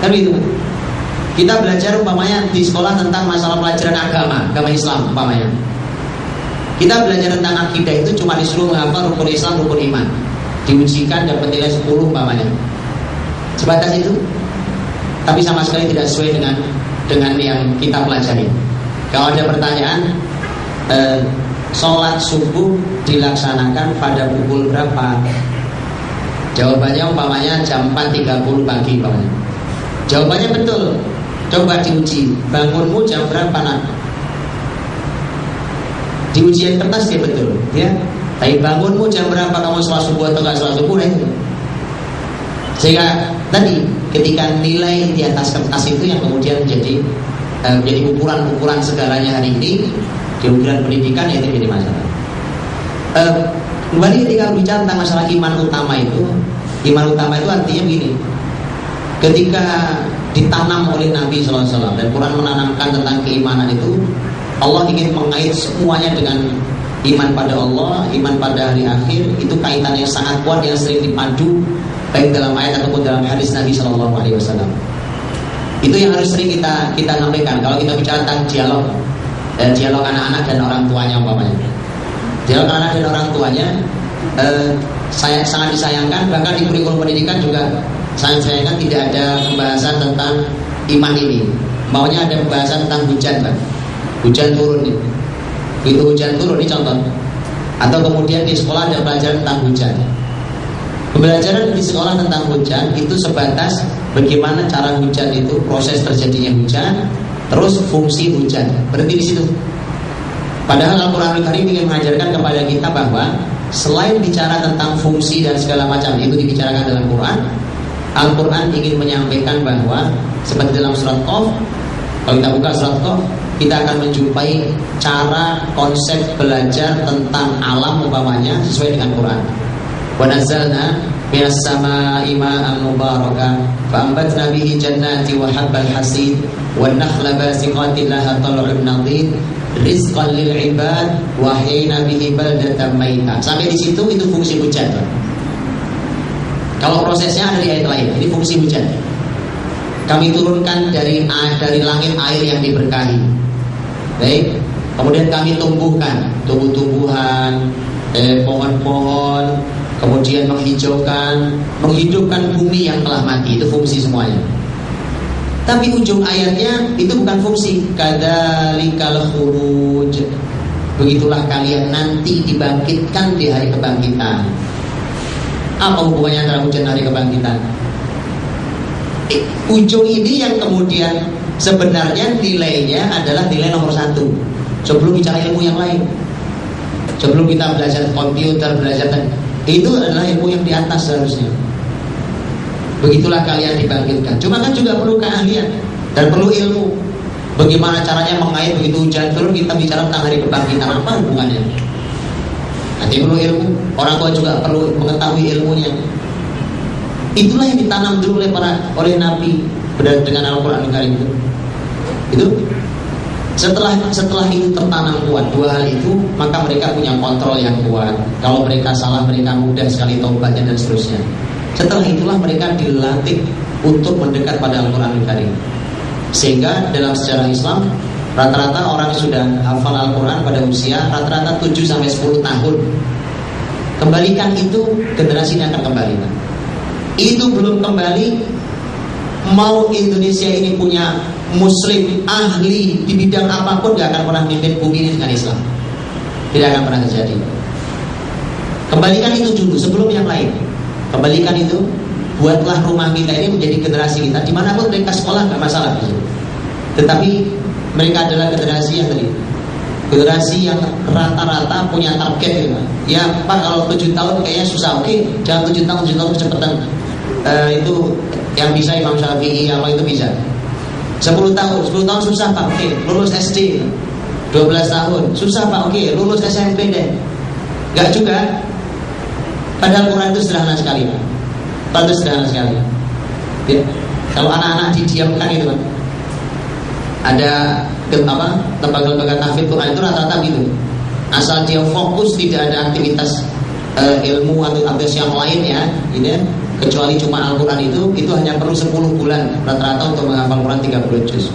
Kan itu. Kita belajar umpamanya di sekolah tentang masalah pelajaran agama Islam umpamanya. Kita belajar tentang akidah itu cuma disuruh menghafal rukun Islam, rukun iman. Diujikan dapat nilai 10 umpamanya. Sebatas itu. Tapi sama sekali tidak sesuai dengan yang kita pelajari. Kalau ada pertanyaan, sholat subuh dilaksanakan pada pukul berapa? Jawabannya umpamanya jam 4.30 pagi umpamanya. Jawabannya betul. Coba diuji, bangunmu jam berapa nak? Di ujian kertas dia betul, ya. Tapi bangunmu jam berapa, kamu sholat subuh atau nggak sholat subuh, nah itu. Sehingga tadi ketika nilai di atas kertas itu yang kemudian menjadi ukuran segalanya hari ini di ukuran pendidikan, ya itu jadi masalah. Kembali ketika bicara tentang masalah iman utama itu artinya begini. Ketika ditanam oleh Nabi SAW dan Quran menanamkan tentang keimanan itu, Allah ingin mengait semuanya dengan iman pada Allah, iman pada hari akhir. Itu kaitan yang sangat kuat yang sering dipadu baik dalam ayat ataupun dalam hadis Nabi SAW. Itu yang harus sering kita sampaikan. Kalau kita bicara tentang dialog anak-anak dan orang tuanya umpamanya. Dialog anak dan orang tuanya saya sangat disayangkan, bahkan di kurikulum pendidikan juga sangat disayangkan tidak ada pembahasan tentang iman ini. Maunya ada pembahasan tentang hujan, Pak. Hujan turun nih. Itu hujan turun ini contoh. Atau kemudian di sekolah ada pelajaran tentang hujan. Pembelajaran di sekolah tentang hujan itu sebatas bagaimana cara hujan itu, proses terjadinya hujan, terus fungsi hujan. Berhenti di situ. Padahal Al-Quran Al-Karim ingin mengajarkan kepada kita bahwa selain bicara tentang fungsi dan segala macam itu dibicarakan dalam Quran, Al-Quran ingin menyampaikan bahwa seperti dalam surat Qaf, kalau kita buka surat Qaf, kita akan menjumpai cara konsep belajar tentang alam umpamanya sesuai dengan Quran. Wa nazzalna minas samaa'i ma'an mubarakan fa'ambatna bihi jannati wa habbal hasid wan nakhla basiqatin laha tal'un nadid rizqan lil ibad wa hina bihi baldatan maita. Sampai di situ itu fungsi hujan. Kalau prosesnya ada di ayat lain, ini fungsi hujan. Kami turunkan dari langit air yang diberkahi. Baik. Kemudian kami tumbuhkan tumbuh-tumbuhan, pohon-pohon, kemudian menghidupkan bumi yang telah mati. Itu fungsi semuanya. Tapi ujung ayatnya itu bukan fungsi. Kadzalikal khuruj. Begitulah kalian nanti dibangkitkan di hari kebangkitan. Apa hubungannya antara hujan hari kebangkitan? Ujung ini yang kemudian sebenarnya nilainya adalah nilai nomor 1. Sebelum bicara ilmu yang lain, sebelum kita belajar komputer, itu adalah ilmu yang di atas seharusnya. Begitulah kalian dibangkitkan. Cuma kan juga perlu keahlian dan perlu ilmu. Bagaimana caranya mengait begitu hujan turun, kita bicara tentang hari kebangkitan, apa hubungannya? Nanti perlu ilmu. Orang tua juga perlu mengetahui ilmunya. Itulah yang ditanam dulu oleh Nabi dengan Al-Quran Al-Karim itu. Setelah itu tertanam kuat dua hal itu, maka mereka punya kontrol yang kuat. Kalau mereka salah, mereka mudah sekali taubatnya dan seterusnya. Setelah itulah mereka dilatih untuk mendekat pada Al-Quran Al-Karim. Sehingga dalam sejarah Islam, rata-rata orang sudah hafal Al-Quran pada usia rata-rata 7-10 tahun. Kembalikan itu, generasinya akan kembali. Itu belum kembali. Mau Indonesia ini punya muslim ahli di bidang apapun, gak akan pernah memimpin bumi ini dengan Islam. Tidak akan pernah terjadi. Kembalikan itu dulu sebelum yang lain. Kembalikan itu. Buatlah rumah kita ini menjadi generasi kita. Dimanapun mereka sekolah gak masalah. Tetapi mereka adalah generasi yang tadi, generasi yang rata-rata punya target. Ya Pak, kalau 7 tahun kayaknya susah. Oke, jangan 7 tahun kecepatan. Itu yang bisa Imam Syafi'i, Allah itu bisa. 10 tahun susah Pak. Oke, lulus SD. 12 tahun susah Pak. Oke, lulus SMP deh. Gak juga. Padahal Quran itu sederhana sekali Pak. Quran itu sederhana sekali ya. Kalau anak-anak didiamkan itu Pak, ada lembaga-lembaga tahfidz Quran itu rata-rata gitu. Asal dia fokus, tidak ada aktivitas ilmu atau aktivitas yang lain ya, gitu ya. Kecuali cuma Al-Quran itu hanya perlu 10 bulan rata-rata untuk menghafal Quran 30 juz.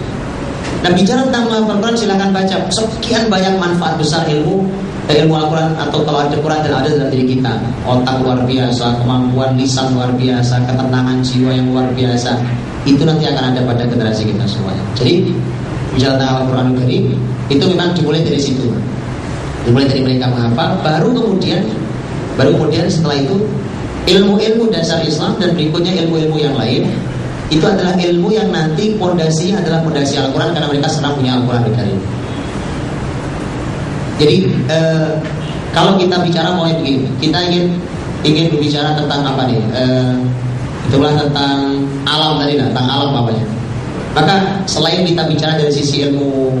Nah, bicara tentang menghafal Quran, silakan baca. Sekian banyak manfaat besar ilmu Al-Quran, atau kalau ada Quran dan ada dalam diri kita. Otak luar biasa, kemampuan lisan luar biasa, ketenangan jiwa yang luar biasa. Itu nanti akan ada pada generasi kita semuanya. Jadi bicara tentang Al-Quran Al-Karim, itu memang dimulai dari situ. Dimulai dari mereka menghafal, baru kemudian setelah itu ilmu-ilmu dasar Islam dan berikutnya ilmu-ilmu yang lain. Itu adalah ilmu yang nanti pondasinya adalah pondasi Al-Quran, karena mereka sedang punya Al-Quran Al-Karim. Jadi kalau kita bicara mulai begini, kita ingin berbicara tentang apa nih? Itulah tentang alam tadi, tentang alam bapaknya. Maka selain kita bicara dari sisi ilmu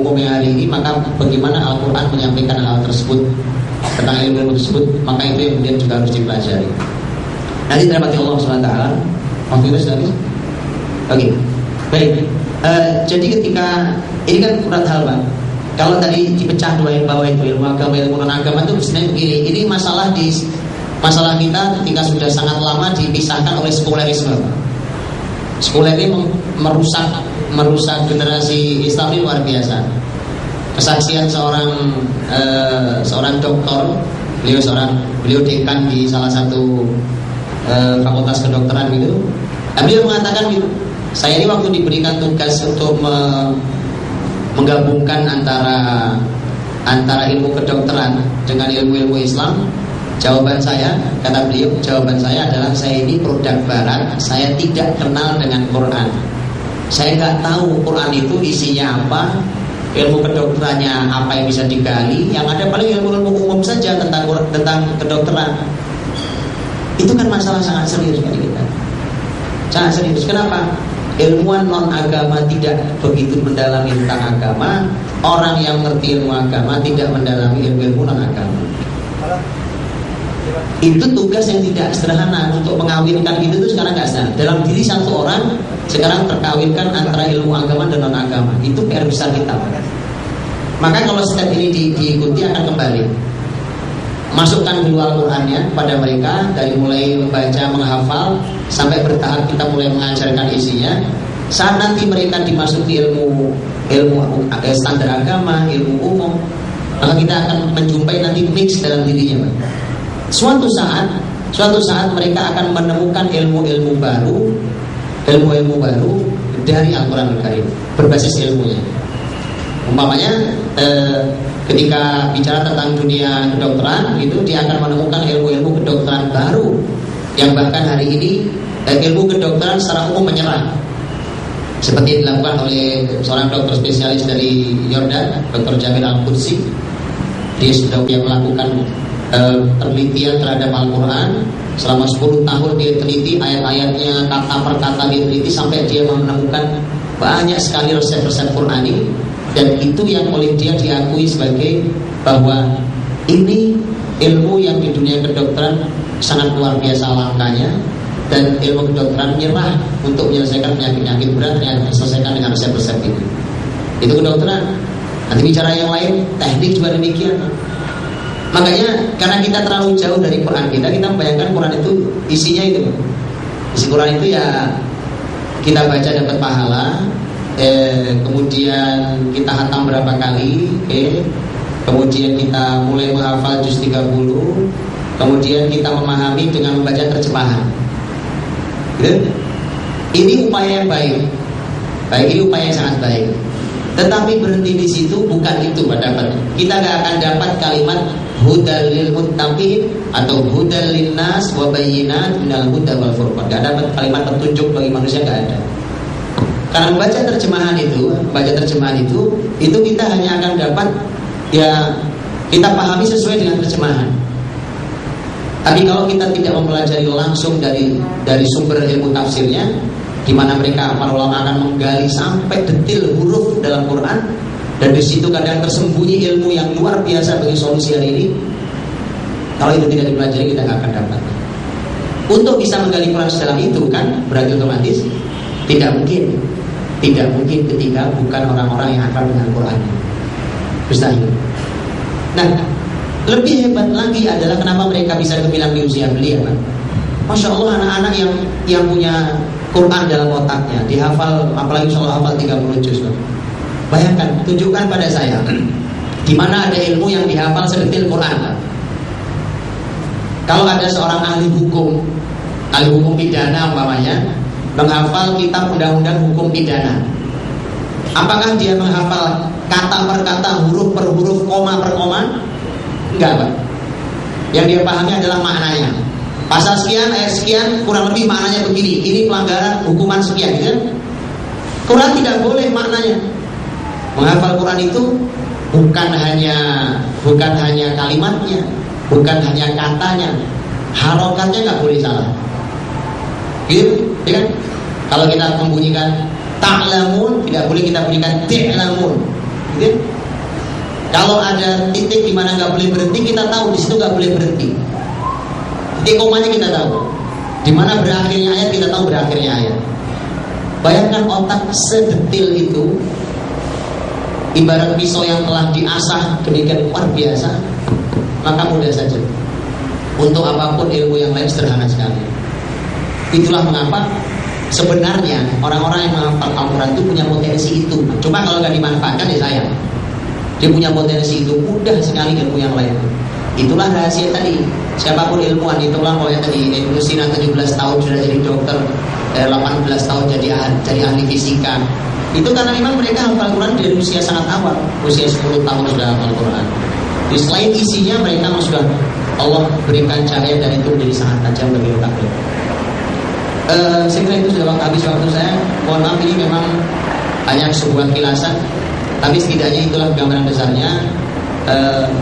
umum yang hari ini, maka bagaimana Al-Quran menyampaikan hal tersebut tentang ilmu tersebut, maka itu yang kemudian juga harus dipelajari. Nanti dirahmati Allah SWT. Waktu itu sudah habis. Oke, baik. Jadi ketika ini kan berat hal Bang. Kalau tadi dipecah dua yang bawah itu ilmu agama, ilmu non agama itu sebenarnya begini. Ini masalah kita ketika sudah sangat lama dipisahkan oleh sekulerisme. Sekuler ini merusak generasi Islam ini luar biasa. Kesaksian seorang doktor, beliau dekan di salah satu fakultas kedokteran gitu. Beliau mengatakan gitu, saya ini waktu diberikan tugas untuk menggabungkan antara ilmu kedokteran dengan ilmu Islam, jawaban saya, kata beliau, jawaban saya adalah saya ini produk barat, saya tidak kenal dengan Quran. Saya nggak tahu Quran itu isinya apa, ilmu kedokterannya apa yang bisa digali, yang ada paling ilmu umum saja tentang kedokteran. Itu kan masalah sangat serius bagi kita. Sangat serius. Kenapa? Ilmuwan non agama tidak begitu mendalami tentang agama. Orang yang mengerti ilmu agama tidak mendalami ilmu non agama. Itu tugas yang tidak sederhana. Untuk mengawinkan itu sekarang nggak sederhana. Dalam diri satu orang sekarang terkawinkan antara ilmu agama dan non agama. Itu PR besar kita. Maka kalau step ini diikuti akan kembali. Masukkan dulu Al-Qurannya pada mereka, dari mulai membaca, menghafal sampai bertahap kita mulai mengajarkan isinya. Saat nanti mereka dimasuki ilmu standar agama, ilmu umum, maka kita akan menjumpai nanti mix dalam dirinya. Suatu saat mereka akan menemukan ilmu-ilmu baru dari Al-Quran Al-Karim berbasis ilmunya. Umpamanya ketika bicara tentang dunia kedokteran itu, dia akan menemukan ilmu-ilmu kedokteran baru yang bahkan hari ini ilmu kedokteran secara umum menyerah, seperti dilakukan oleh seorang dokter spesialis dari Yordan, Dr. Jamil Al-Qudsi. Dia sudah melakukan penelitian terhadap Al-Quran selama 10 tahun. Dia teliti ayat-ayatnya, kata per kata dia teliti sampai dia menemukan banyak sekali resep-resep Qurani. Dan itu yang oleh dia diakui sebagai bahwa ini ilmu yang di dunia kedokteran sangat luar biasa langkanya, dan ilmu kedokteran menyerah untuk menyelesaikan penyakit-penyakit berat yang diselesaikan dengan resep-resep itu. Itu kedokteran. Nanti bicara yang lain, teknik juga demikian. Makanya karena kita terlalu jauh dari Quran kita membayangkan Quran itu isinya itu. Isi Quran itu ya kita baca dapat pahala. Kemudian kita hatam berapa kali, kemudian kita mulai menghafal juz 30, kemudian kita memahami dengan membaca terjemahan. Ini upaya yang baik, ini upaya yang sangat baik. Tetapi berhenti di situ bukan itu dapat. Kita gak akan dapat kalimat hudal lil muttaqin atau hudal linnas wa bayyinat minal huda wal furqan. Gak dapat kalimat petunjuk bagi manusia, gak ada. Karena membaca terjemahan itu kita hanya akan dapat ya kita pahami sesuai dengan terjemahan. Tapi kalau kita tidak mempelajari langsung dari sumber ilmu tafsirnya, di mana mereka para ulama akan menggali sampai detil huruf dalam Quran, dan di situ kadang tersembunyi ilmu yang luar biasa bagi solusi hari ini. Kalau itu tidak dipelajari, kita nggak akan dapat. Untuk bisa menggali Quran sedalam itu kan berarti otomatis tidak mungkin ketika bukan orang-orang yang akrab dengan Quran. Mustahil. Nah, lebih hebat lagi adalah kenapa mereka bisa gemilang di usia belia, Pak. Masya Allah, anak-anak yang punya Quran dalam otaknya, dihafal, apalagi soal hafal 30 juz. Bayangkan, tunjukkan pada saya di mana ada ilmu yang dihafal sedetil Quran, Pak. Kalau ada seorang ahli hukum pidana umpamanya, menghafal kitab undang-undang hukum pidana, apakah dia menghafal kata per kata, huruf per huruf, koma per koma? Enggak, Pak. Yang dia pahami adalah maknanya. Pasal sekian, ayat sekian, kurang lebih maknanya begini. Ini pelanggaran, hukuman sekian, gitu. Quran tidak boleh maknanya. Menghafal Quran itu bukan hanya kalimatnya, bukan hanya katanya, harokatnya nggak boleh salah. Gitu, ya kan? Kalau kita membunyikan ta'lamun, tidak boleh kita bunyikan ti'lamun. Gitu? Kalau ada titik di mana nggak boleh berhenti, kita tahu di situ nggak boleh berhenti. Titik komanya kita tahu. Di mana berakhirnya ayat, kita tahu berakhirnya ayat. Bayangkan otak sedetil itu, ibarat pisau yang telah diasah demikian luar biasa, maka mudah saja. Untuk apapun ilmu yang lain sederhana sekali. Itulah mengapa sebenarnya orang-orang yang menghafal Al-Quran itu punya potensi itu. Cuma kalau nggak dimanfaatkan ya sayang. Dia punya potensi itu, mudah sekali ilmu yang lain. Itulah rahasia tadi. Siapapun ilmuwan, itulah pokoknya tadi Ibnu Sina 17 tahun sudah jadi dokter, 18 tahun jadi ahli fisika. Itu karena memang mereka hafal Quran dari usia sangat awal, usia 10 tahun sudah hafal Quran. Di selain isinya, mereka sudah Allah berikan cahaya dan itu menjadi sangat tajam bagi otak mereka. Saya kira itu sudah habis waktu saya. Mohon maaf, ini memang hanya sebuah kilasan, tapi setidaknya itulah gambaran besarnya.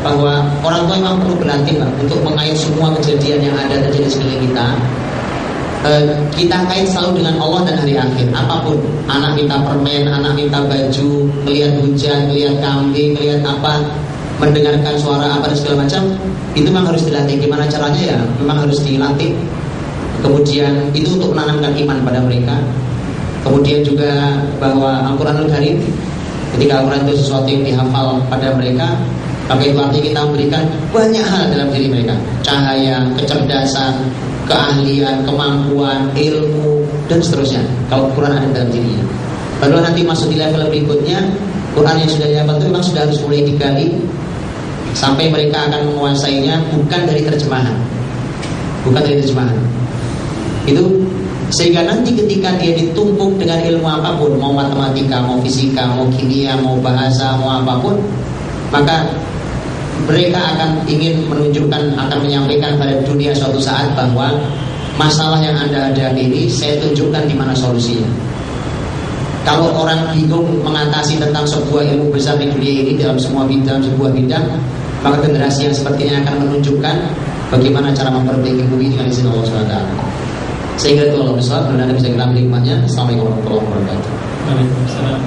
Bahwa orang tua memang perlu berlatih untuk mengait semua kejadian yang ada terjadi di sekeliling kita. Kita kait selalu dengan Allah dan hari akhir. Apapun, anak minta permen, anak minta baju, melihat hujan, melihat kambing, melihat apa, mendengarkan suara apa dan segala macam, itu memang harus dilatih. Gimana caranya ya? Memang harus dilatih. Kemudian itu untuk menanamkan iman pada mereka. Kemudian juga bahwa Al-Quranul Karim, ketika Al-Quran itu sesuatu yang dihafal pada mereka, maka itu artinya kita memberikan banyak hal dalam diri mereka. Cahaya, kecerdasan, keahlian, kemampuan, ilmu, dan seterusnya. Kalau Quran ada dalam dirinya. Lalu nanti masuk di level berikutnya, Quran yang sudah dihafal itu memang sudah harus mulai digali sampai mereka akan menguasainya bukan dari terjemahan. Bukan dari terjemahan. Itu sehingga nanti ketika dia ditumpuk dengan ilmu apapun, mau matematika, mau fisika, mau kimia, mau bahasa, mau apapun, maka mereka akan ingin menunjukkan, akan menyampaikan pada dunia suatu saat bahwa masalah yang Anda hadapi ini saya tunjukkan di mana solusinya. Kalau orang bingung mengatasi tentang sebuah ilmu besar di dunia ini dalam semua bidang, sebuah bidang, maka generasi yang sepertinya akan menunjukkan bagaimana cara memperbaiki bumi dengan izin Allah SWT. Sehingga itu Allah besar, dan Anda bisa kita hikmahnya. Assalamualaikum warahmatullahi wabarakatuh.
Waalaikumsalam.